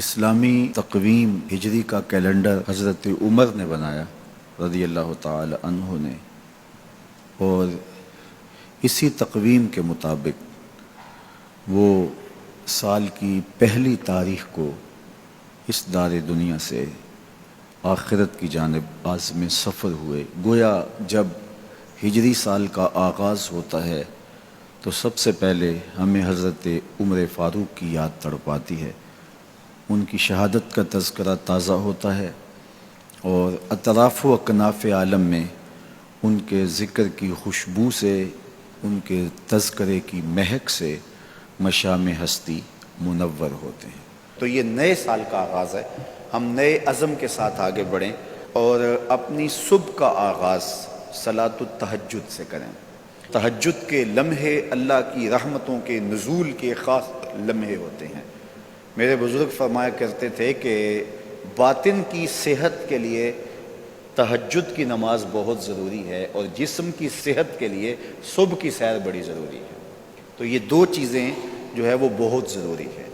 اسلامی تقویم ہجری کا کیلنڈر حضرت عمر نے بنایا رضی اللہ تعالی عنہ نے، اور اسی تقویم کے مطابق وہ سال کی پہلی تاریخ کو اس دار دنیا سے آخرت کی جانب عازم سفر ہوئے۔ گویا جب ہجری سال کا آغاز ہوتا ہے تو سب سے پہلے ہمیں حضرت عمر فاروق کی یاد تڑپاتی ہے، ان کی شہادت کا تذکرہ تازہ ہوتا ہے، اور اطراف و اکناف عالم میں ان کے ذکر کی خوشبو سے، ان کے تذکرے کی مہک سے مشام ہستی منور ہوتے ہیں۔ تو یہ نئے سال کا آغاز ہے، ہم نئے عزم کے ساتھ آگے بڑھیں اور اپنی صبح کا آغاز صلاۃ التہجد سے کریں۔ تہجد کے لمحے اللہ کی رحمتوں کے نزول کے خاص لمحے ہوتے ہیں۔ میرے بزرگ فرمایا کرتے تھے کہ باطن کی صحت کے لیے تہجد کی نماز بہت ضروری ہے، اور جسم کی صحت کے لیے صبح کی سیر بڑی ضروری ہے۔ تو یہ دو چیزیں جو ہے وہ بہت ضروری ہے۔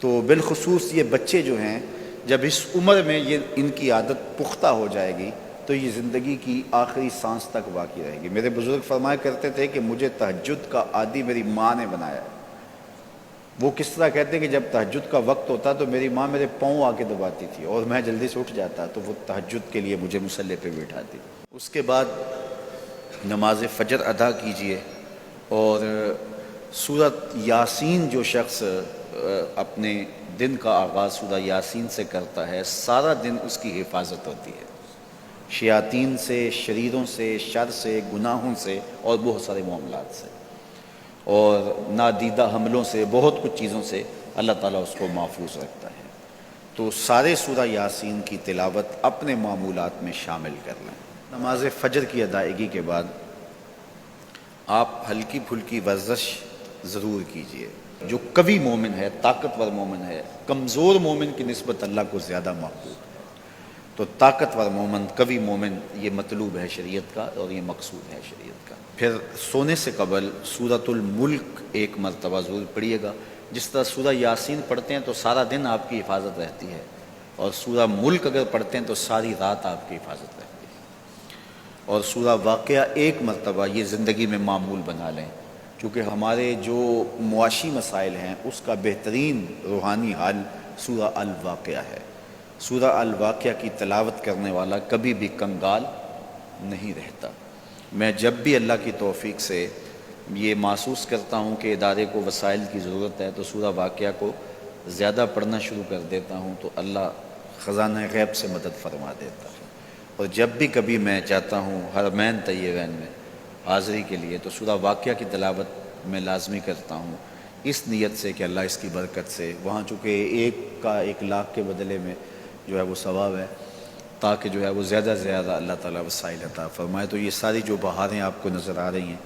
تو بالخصوص یہ بچے جو ہیں، جب اس عمر میں یہ ان کی عادت پختہ ہو جائے گی تو یہ زندگی کی آخری سانس تک باقی رہے گی۔ میرے بزرگ فرمایا کرتے تھے کہ مجھے تہجد کا عادی میری ماں نے بنایا ہے۔ وہ کس طرح کہتے ہیں کہ جب تہجد کا وقت ہوتا تو میری ماں میرے پاؤں آ کے دباتی تھی اور میں جلدی سے اٹھ جاتا، تو وہ تہجد کے لیے مجھے مصلی پہ بٹھاتی۔ اس کے بعد نماز فجر ادا کیجئے، اور سورۃ یاسین جو شخص اپنے دن کا آغاز سورہ یاسین سے کرتا ہے، سارا دن اس کی حفاظت ہوتی ہے، شیاطین سے، شریروں سے، شر سے، گناہوں سے اور بہت سارے معاملات سے، اور نادیدہ حملوں سے، بہت کچھ چیزوں سے اللہ تعالیٰ اس کو محفوظ رکھتا ہے۔ تو سارے سورہ یاسین کی تلاوت اپنے معمولات میں شامل کر لیں۔ نماز فجر کی ادائیگی کے بعد آپ ہلکی پھلکی ورزش ضرور کیجئے۔ جو قوی مومن ہے، طاقتور مومن ہے، کمزور مومن کی نسبت اللہ کو زیادہ محبوب ہے۔ تو طاقتور مومن، قوی مومن، یہ مطلوب ہے شریعت کا، اور یہ مقصود ہے شریعت کا۔ پھر سونے سے قبل سورۃ الملک ایک مرتبہ ضرور پڑھیے گا۔ جس طرح سورہ یاسین پڑھتے ہیں تو سارا دن آپ کی حفاظت رہتی ہے، اور سورہ ملک اگر پڑھتے ہیں تو ساری رات آپ کی حفاظت رہتی ہے۔ اور سورہ واقعہ ایک مرتبہ یہ زندگی میں معمول بنا لیں، کیونکہ ہمارے جو معاشی مسائل ہیں اس کا بہترین روحانی حل سورہ الواقعہ ہے۔ سورہ الواقعہ کی تلاوت کرنے والا کبھی بھی کنگال نہیں رہتا۔ میں جب بھی اللہ کی توفیق سے یہ محسوس کرتا ہوں کہ ادارے کو وسائل کی ضرورت ہے تو سورہ واقعہ کو زیادہ پڑھنا شروع کر دیتا ہوں، تو اللہ خزانہ غیب سے مدد فرما دیتا ہے۔ اور جب بھی کبھی میں چاہتا ہوں حرمین طیبین میں حاضری کے لیے، تو سورہ واقعہ کی تلاوت میں لازمی کرتا ہوں، اس نیت سے کہ اللہ اس کی برکت سے، وہاں چونکہ 1 کے بدلے میں جو ہے وہ ثواب ہے، تاکہ جو ہے وہ زیادہ سے زیادہ اللہ تعالیٰ وسائل عطا فرمائے۔ تو یہ ساری جو بہاریں آپ کو نظر آ رہی ہیں،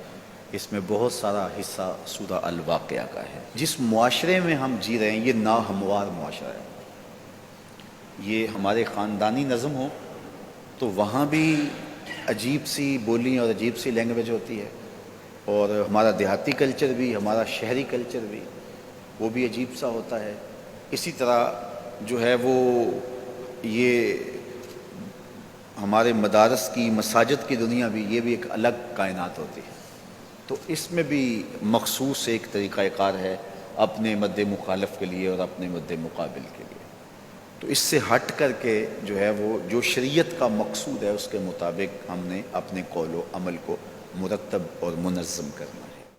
اس میں بہت سارا حصہ سورہ الواقعہ کا ہے۔ جس معاشرے میں ہم جی رہے ہیں یہ ناہموار معاشرہ ہے۔ یہ ہمارے خاندانی نظم ہو تو وہاں بھی عجیب سی بولی اور عجیب سی لینگویج ہوتی ہے، اور ہمارا دیہاتی کلچر بھی، ہمارا شہری کلچر بھی، وہ بھی عجیب سا ہوتا ہے۔ اسی طرح جو ہے وہ یہ ہمارے مدارس کی، مساجد کی دنیا بھی، یہ بھی ایک الگ کائنات ہوتی ہے۔ تو اس میں بھی مخصوص ایک طریقہ کار ہے اپنے مد مخالف کے لیے اور اپنے مد مقابل کے لیے۔ تو اس سے ہٹ کر کے جو ہے وہ جو شریعت کا مقصود ہے اس کے مطابق ہم نے اپنے قول و عمل کو مرتب اور منظم کرنا ہے۔